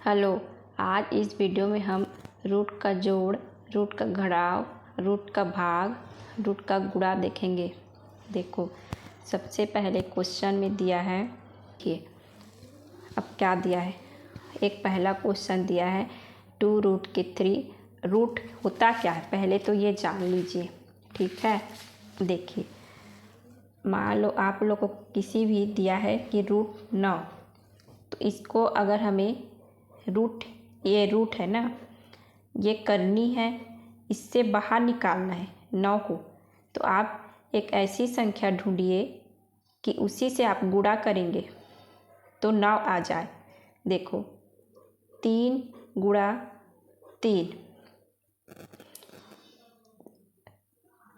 Hello. आज इस video में हम रूट का जोड़, रूट का घटाव, रूट का भाग, रूट का गुणा देखेंगे। देखो, सबसे पहले क्वेश्चन में दिया है कि अब क्या दिया है। एक पहला क्वेश्चन दिया है 2√3। रूट होता क्या है पहले तो ये जान लीजिए, ठीक है। देखिए, मान लो आप लोग को किसी भी दिया है कि √9, तो इसको अगर हमें ये रूट है ना, ये करनी है, इससे बाहर निकालना है 9 को, तो आप एक ऐसी संख्या ढूंढिए कि उसी से आप गुणा करेंगे तो 9 आ जाए। देखो, 3 गुणा 3,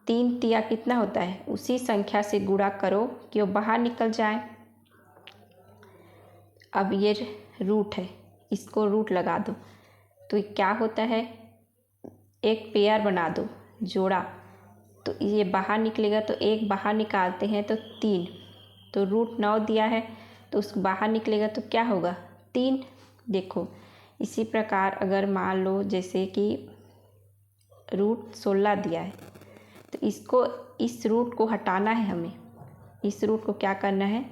3 तिया कितना होता है, उसी संख्या से गुणा करो कि वो बाहर निकल जाए। अब ये रूट है, इसको रूट लगा दो तो क्या होता है, एक पेयर बना दो, जोड़ा, तो ये बाहर निकलेगा तो एक बाहर निकालते हैं तो 3, तो √9 दिया है तो उस बाहर निकलेगा तो क्या होगा, 3। देखो, इसी प्रकार अगर मान लो जैसे कि √16 दिया है तो इस रूट को हटाना है, हमें इस रूट को क्या करना है,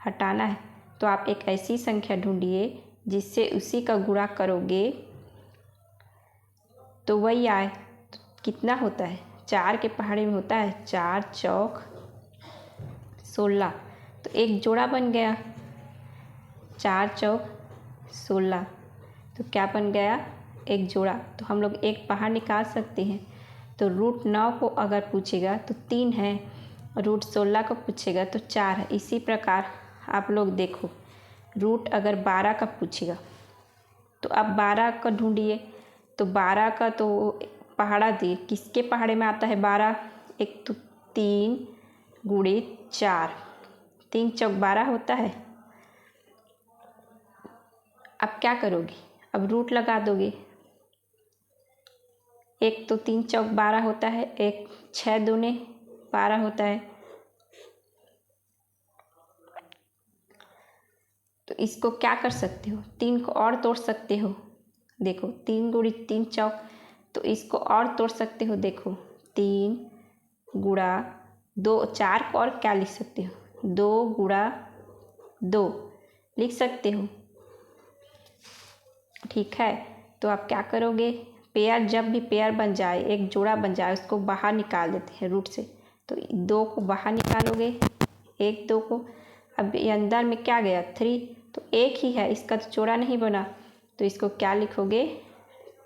हटाना है। तो आप एक ऐसी संख्या ढूंढिए जिससे उसी का गुणा करोगे तो वही आए। तो कितना होता है, 4 के पहाड़े में होता है 4 चौक 16, तो एक जोड़ा बन गया, 4 चौक 16, तो क्या बन गया, एक जोड़ा। तो हम लोग एक बाहर निकाल सकते हैं। तो √9 को अगर पूछेगा तो 3 है, √16 को पूछेगा तो 4 है। इसी प्रकार आप लोग देखो, रूट अगर 12 का पूछेगा तो अब 12 का ढूंढिए, तो 12 का तो पहाड़ा दिए, किसके पहाड़े में आता है 12, एक तो 3 गुणित 4, 3 चौक 12 होता है। अब क्या करोगे, अब रूट लगा दोगे, एक तो 3 चौक 12 होता है, एक 6 दूने 12 होता है। तो इसको क्या कर सकते हो, 3 को और तोड़ सकते हो। देखो, 3 गुणित 3 चौक, तो इसको और तोड़ सकते हो। देखो, 3 गुणा 2, 4 को और क्या लिख सकते हो, 2 गुणा 2 लिख सकते हो, ठीक है। तो आप क्या करोगे, पेयर, जब भी पेयर बन जाए, एक जोड़ा बन जाए, उसको बाहर निकाल देते हैं रूट से। तो 2 को बाहर निकालोगे, 1 2 को, अब ये अंदर में क्या गया 3, तो एक ही है, इसका तो जोड़ा नहीं बना, तो इसको क्या लिखोगे,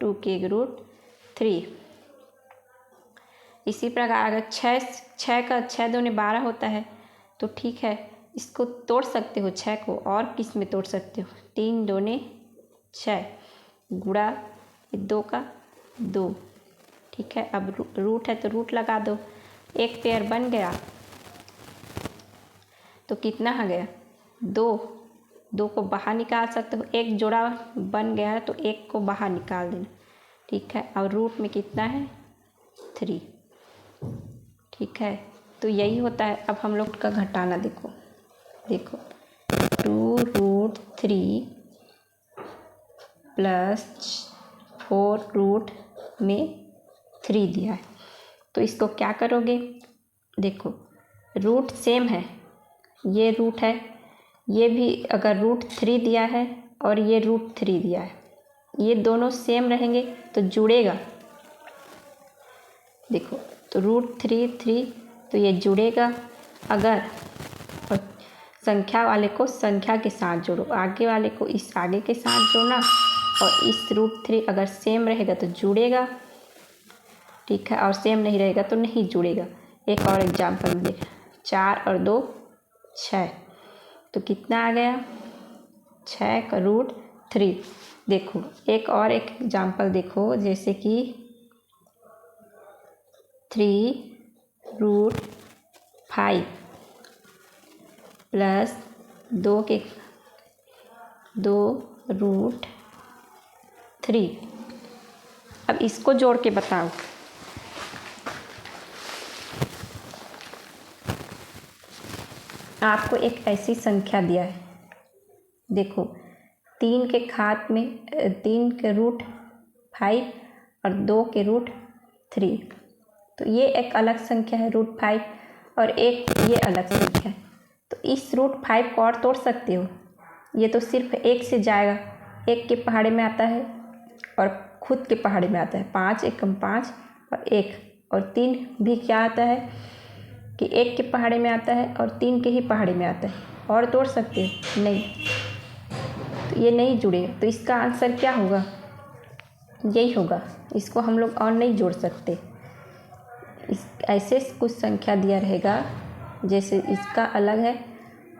2 के √3। इसी प्रकार अगर 6 का 6 दूने 12 होता है, तो ठीक है, इसको तोड़ सकते हो, 6 को और किस में तोड़ सकते हो, 3 दूने 6 गुणा 2 का 2, ठीक है। अब रूट है तो रूट लगा दो, एक पेयर बन गया तो कितना आ गया, 2 को बाहर निकाल सकते हो, एक जोड़ा बन गया तो एक को बाहर निकाल देना, ठीक है। और रूट में कितना है 3, ठीक है। तो यही होता है। अब हम लोग का घटाना देखो, 2√3 प्लस 4 में 3 दिया है, तो इसको क्या करोगे, देखो रूट सेम है, ये रूट है, ये भी अगर √3 दिया है और ये √3 दिया है, ये दोनों सेम रहेंगे तो जुड़ेगा। देखो, तो √3 तो ये जुड़ेगा। अगर और संख्या वाले को संख्या के साथ जोड़ो, आगे वाले को इस आगे के साथ जोड़ना, और इस √3 अगर सेम रहेगा तो जुड़ेगा, ठीक है, और सेम नहीं रहेगा तो नहीं जुड़ेगा। एक और एग्जाम्पल में देख, 4 और 2 6, तो कितना आ गया, 6 का √3। देखो, एक और एक एग्जाम्पल देखो, जैसे कि 3√5 प्लस 2√3। अब इसको जोड़ के बताओ, आपको एक ऐसी संख्या दिया है, देखो 3 के घात में 3 के रूट 5 और 2 के रूट 3। तो ये एक अलग संख्या है रूट 5 और एक ये अलग संख्या है। तो इस रूट 5 को और तोड़ सकते हो। ये तो सिर्फ 1 से जाएगा, 1 के पहाड़े में आता है और खुद के पहाड़े में आता है 5 एकम 5 और 1 और 3 भी क्या आता है कि 1 के पहाड़े में आता है और 3 के ही पहाड़े में आता है। और तोड़ सकते हो नहीं, तो ये नहीं जुड़ेगा। तो इसका आंसर क्या होगा? यही होगा। इसको हम लोग और नहीं जोड़ सकते। इस ऐसे कुछ संख्या दिया रहेगा जैसे इसका अलग है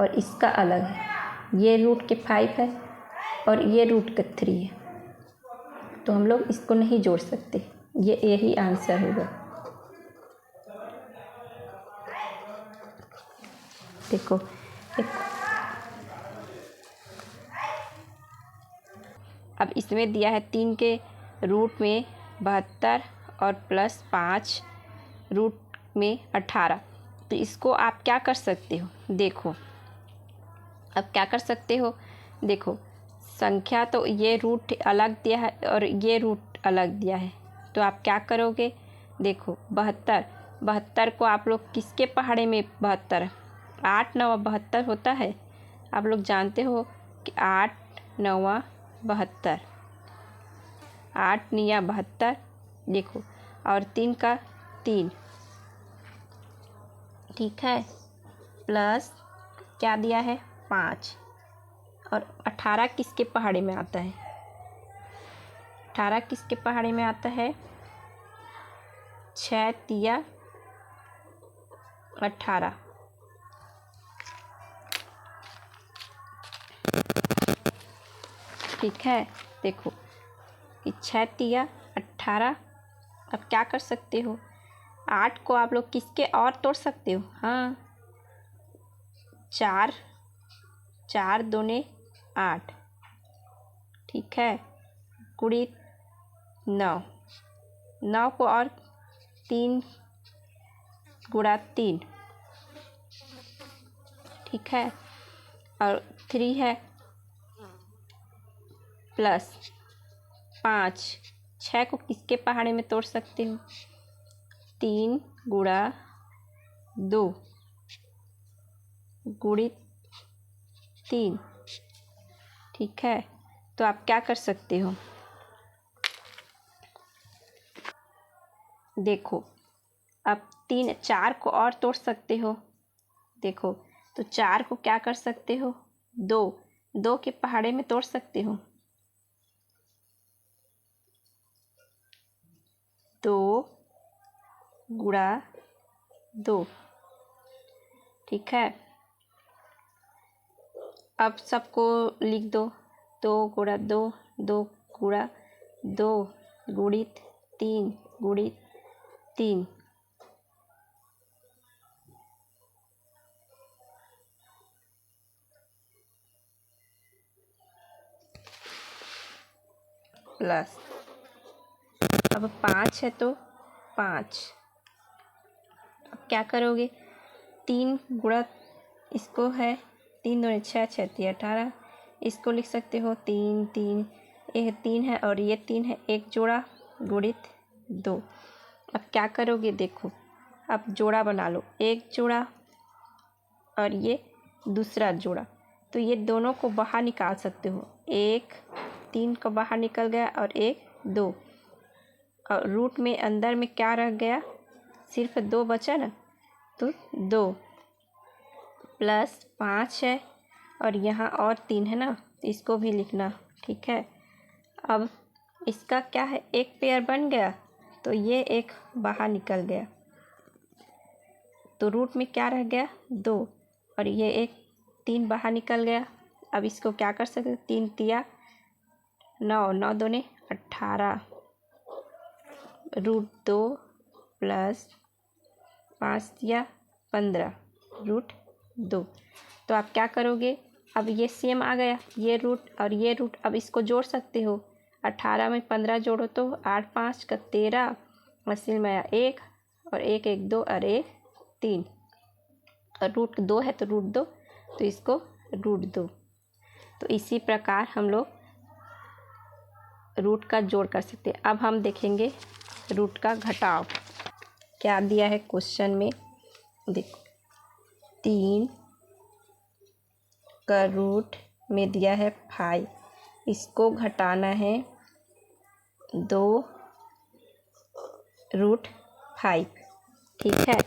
और इसका अलग है। ये रूट के 5 है और ये रूट के 3 है, तो हम लोग इसको नहीं जोड़ सकते। यही आंसर होगा। देखो अब इसमें दिया है 3 के रूट में 72 और प्लस 5 रूट में 18। तो इसको आप क्या कर सकते हो? देखो अब क्या कर सकते हो, देखो संख्या तो ये रूट अलग दिया है और ये रूट अलग दिया है। तो आप क्या करोगे? देखो 72 को आप लोग किसके पहाड़े में 72 8 9 72 होता है। आप लोग जानते हो कि 8 9 72 8 9 72। देखो और 3 का 3, ठीक है, प्लस क्या दिया है 5 और 18 किसके पहाड़े में आता है? 18 किसके पहाड़े में आता है? 6 3 18। ठीक है, देखो कि 6 3 18। अब क्या कर सकते हो? 8 को आप लोग किसके और तोड़ सकते हो? हाँ, 4 4 दूने 8, ठीक है, गुणित 9 को और 3 गुणा 3, ठीक है, और 3 है प्लस 5। 6 को किसके पहाड़े में तोड़ सकते हो? 3 गुणा 2 गुणित 3, ठीक है। तो आप क्या कर सकते हो? देखो अब 3 4 को और तोड़ सकते हो। देखो तो 4 को क्या कर सकते हो? 2 के पहाड़े में तोड़ सकते हो। 2 गुणा 2, ठीक है। अब सबको लिख दो। 2 गुणा 2 2 गुणा 2 गुणित 3 गुणित 3, प्लस अब 5 है तो 5। अब क्या करोगे? 3 गुणा इसको है 3 दूनी 6 6 3 18। इसको लिख सकते हो 3 3, ये 3 है और ये 3 है, एक जोड़ा गुणित 2। अब क्या करोगे? देखो अब जोड़ा बना लो, एक जोड़ा और ये दूसरा जोड़ा। तो ये दोनों को बाहर निकाल सकते हो। 1 3 को बाहर निकल गया और 1 2, और रूट में अंदर में क्या रह गया? सिर्फ 2 बचा ना, तो 2 प्लस 5 है और यहाँ और 3 है ना, इसको भी लिखना, ठीक है। अब इसका क्या है? एक पेयर बन गया तो ये एक बाहर निकल गया, तो रूट में क्या रह गया? 2 और ये एक 3 बाहर निकल गया। अब इसको क्या कर सकते? 3 तिया 9 9 दूने 18 रूट 2 प्लस 5 तिया 15 रूट 2। तो आप क्या करोगे? अब ये सेम आ गया, ये रूट और ये रूट। अब इसको जोड़ सकते हो। 18 में 15 जोड़ो तो 8 5 का 13, मसील में 1 और 1 1 2 और 1 3, और रूट 2 है तो रूट 2, तो इसको रूट 2। तो इसी प्रकार हम लोग रूट का जोड़ कर सकते हैं। अब हम देखेंगे रूट का घटाव। क्या दिया है क्वेश्चन में, देखो 3 का रूट में दिया है 5, इसको घटाना है 2 रूट 5। ठीक है,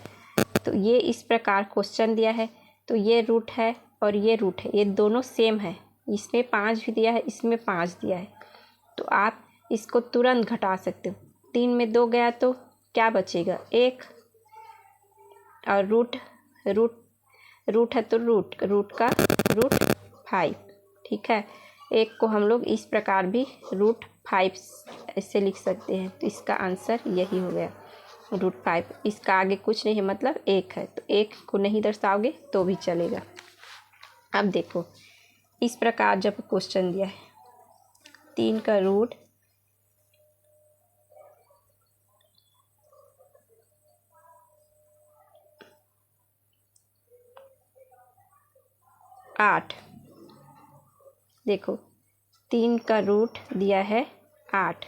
तो ये इस प्रकार क्वेश्चन दिया है। तो ये रूट है और ये रूट है, ये दोनों सेम है। इसमें 5 भी दिया है, इसमें 5 दिया है, तो आप इसको तुरंत घटा सकते हो। 3 में 2 गया तो क्या बचेगा, 1। और रूट है तो रूट का रूट 5। ठीक है, एक को हम लोग इस प्रकार भी रूट 5 ऐसे लिख सकते हैं। तो इसका आंसर यही हो गया, रूट 5। इसका आगे कुछ नहीं है, मतलब 1 है, तो 1 को नहीं दर्शाओगे तो भी चलेगा। अब देखो इस प्रकार जब क्वेश्चन दिया है 3 का रूट 8, देखो 3 का रूट दिया है 8,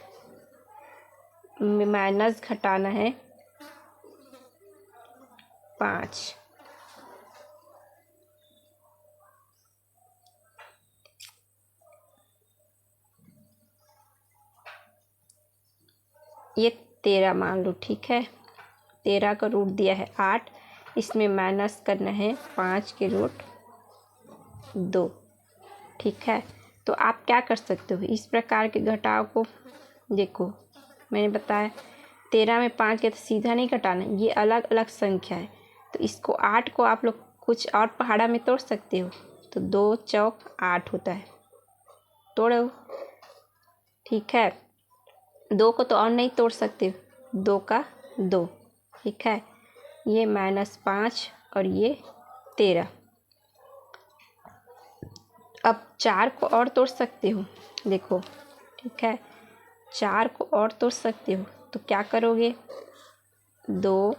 माइनस घटाना है 5। ये 13 मान लो। ठीक है, 13 का रूट दिया है 8, इसमें माइनस करना है 5 के रूट 2। ठीक है, तो आप क्या कर सकते हो इस प्रकार के घटाव को। देखो मैंने बताया 13 में 5 के तो सीधा नहीं घटाना, ये अलग अलग संख्या है। तो इसको 8 को आप लोग कुछ और पहाड़ा में तोड़ सकते हो। तो 2 चौक 8 होता है, तोड़ो। ठीक है, 2 को तो और नहीं तोड़ सकते, 2 का 2। ठीक है, ये -5 और ये 13। अब 4 को और तोड़ सकते हो, देखो। ठीक है, 4 को और तोड़ सकते हो, तो क्या करोगे 2।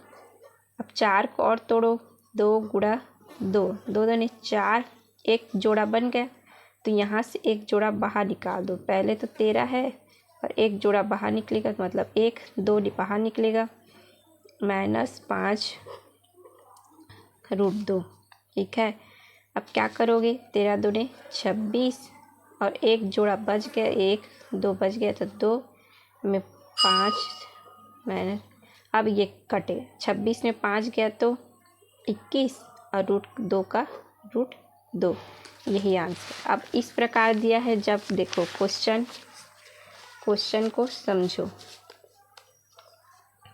अब 4 को और तोड़ो, 2 गुणा 2, 2 दूनी 4, एक जोड़ा बन गया। तो यहाँ से एक जोड़ा बाहर निकाल दो। पहले तो 13 है और एक जोड़ा बाहर निकलेगा, तो मतलब 1, 2 बाहर निकलेगा, -5 रूट 2। ठीक है, अब क्या करोगे 13 दूनी 26 और एक जोड़ा बच गया, 1 2 बच गया, तो 2 में 5 मैंने। अब ये कटे, 26 में 5 गया तो 21 और रूट 2 का रूट 2, यही आंसर। अब इस प्रकार दिया है जब देखो क्वेश्चन को समझो।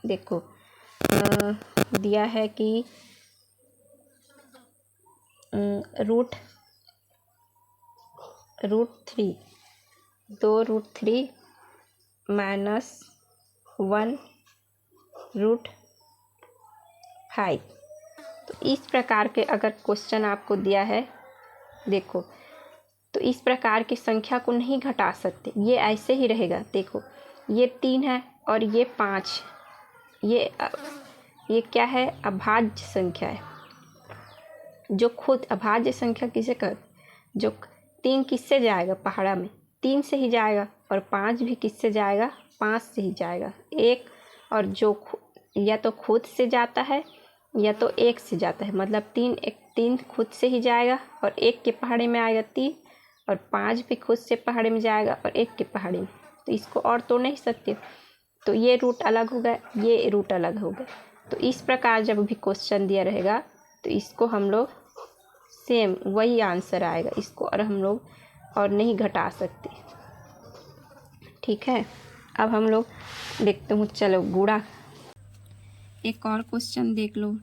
देखो दिया है कि रूट 3, 2 रूट 3 -1 रूट 5। तो इस प्रकार के अगर क्वेश्चन आपको दिया है, देखो तो इस प्रकार की संख्या को नहीं घटा सकते, ये ऐसे ही रहेगा। देखो ये 3 है और ये 5, ये क्या है, अभाज्य संख्या है। जो खुद अभाज्य संख्या किसे कहते, जो 3 किससे जाएगा पहाड़ा में, 3 से ही जाएगा, और 5 भी किससे जाएगा, 5 से ही जाएगा। एक और जो या तो खुद से जाता है या तो 1 से जाता है, मतलब 3 खुद से ही जाएगा और 1 के पहाड़े में आएगा 3, और 5 भी खुद से पहाड़े में जाएगा और 1 के पहाड़े में। तो इसको और तोड़ नहीं सकते, तो ये रूट अलग हो गया, ये रूट अलग हो गया। तो इस प्रकार जब भी क्वेश्चन दिया रहेगा तो इसको हम लोग सेम वही आंसर आएगा, इसको और हम लोग और नहीं घटा सकते। ठीक है, अब हम लोग देखते हूँ, चलो गुणा। एक और क्वेश्चन देख लो,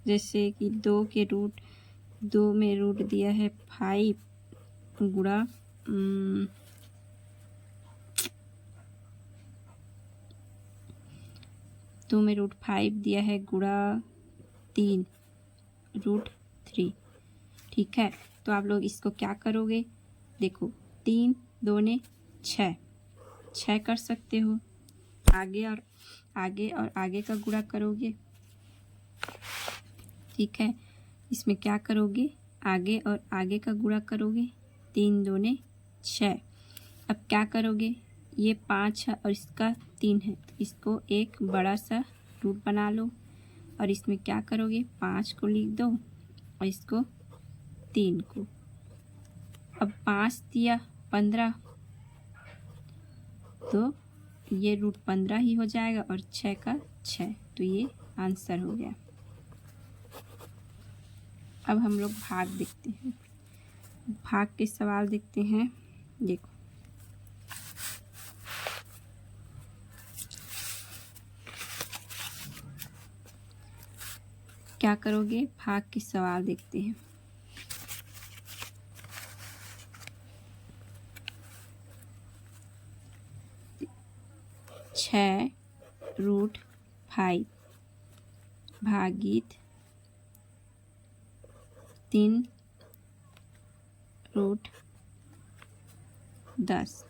जैसे कि 2 के रूट 2 में रूट दिया है 5 गुणा 2 में रूट 5 दिया है गुणा 3 रूट 3। ठीक है, तो आप लोग इसको क्या करोगे, देखो 3 दूने 6 कर सकते हो। आगे और आगे का गुणा करोगे। ठीक है, इसमें क्या करोगे, आगे और आगे का गुणा करोगे, 3 दूने 6। अब क्या करोगे, ये 5 है और इसका 3 है, तो इसको एक बड़ा सा रूट बना लो और इसमें क्या करोगे, 5 को लिख दो और इसको 3 को। अब 5 दिया 15, तो ये रूट 15 ही हो जाएगा और 6 का 6, तो ये आंसर हो गया। अब हम लोग भाग देखते हैं, भाग के सवाल देखते हैं। देखो क्या करोगे, भाग के सवाल देखते हैं। छः रूट 5 भागित 3 रूट 10।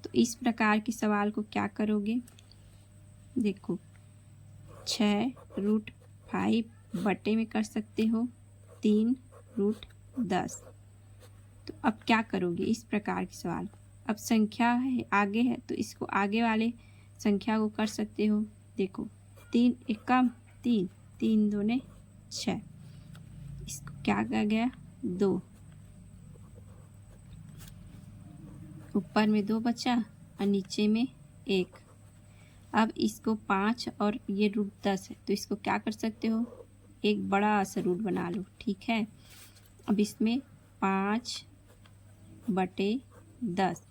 तो इस प्रकार के सवाल को क्या करोगे, देखो 6 रूट 5 बटे में कर सकते हो 3 रूट 10। तो अब क्या करोगे इस प्रकार के सवाल, अब संख्या है आगे है तो इसको आगे वाले संख्या को कर सकते हो। देखो 3 एकम 3, 3 दूने 6, इसको क्या कर गया 2, ऊपर में 2 बचा और नीचे में 1। अब इसको 5 और ये रूट 10 है तो इसको क्या कर सकते हो, एक बड़ा सा रूट बना लो, ठीक है। अब इसमें 5 बटे 10,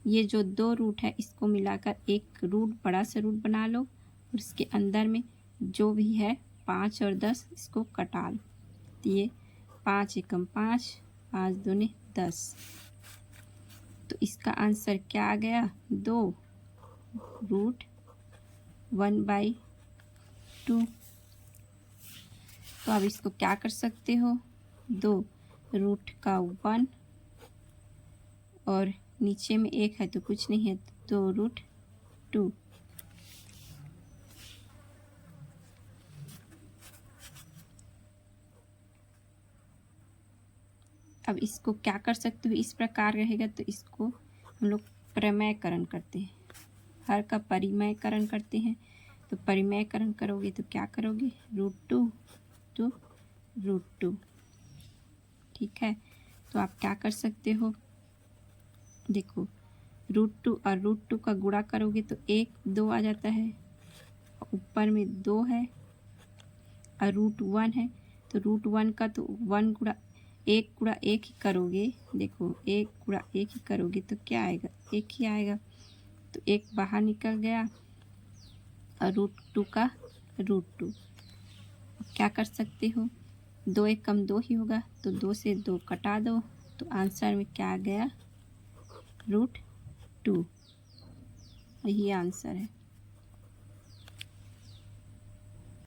ये जो 2 रूट है इसको मिलाकर एक रूट बड़ा सा रूट बना लो और इसके अंदर में जो भी है 5 और 10 इसको कटा लो। तो ये 5 एकम 5, 5 दूने 10, तो इसका आंसर क्या आ गया, 2 रूट 1/2। तो अब इसको क्या कर सकते हो, 2 रूट का 1 और नीचे में 1 है तो कुछ नहीं है, 2 रूट 2। अब इसको क्या कर सकते हो, इस प्रकार रहेगा तो इसको हम लोग परिमेयकरण करते हैं, हर का परिमेयकरण करते हैं। तो परिमेयकरण करोगे तो क्या करोगे, √2 to √2, ठीक है। तो आप क्या कर सकते हो, देखो √2 और √2 का गुणा करोगे तो 1 2 आ जाता है, ऊपर में 2 है और √1 है तो √1 का तो 1 गुणा 1 गुणा 1 ही करोगे, देखो 1 गुणा 1 ही करोगे तो क्या आएगा, 1 ही आएगा। तो 1 बाहर निकल गया और √2 का √2। क्या कर सकते हो, 2 एकम 2 ही होगा तो 2 से 2 कटा दो, तो आंसर में क्या आ गया, √2, यही आंसर है।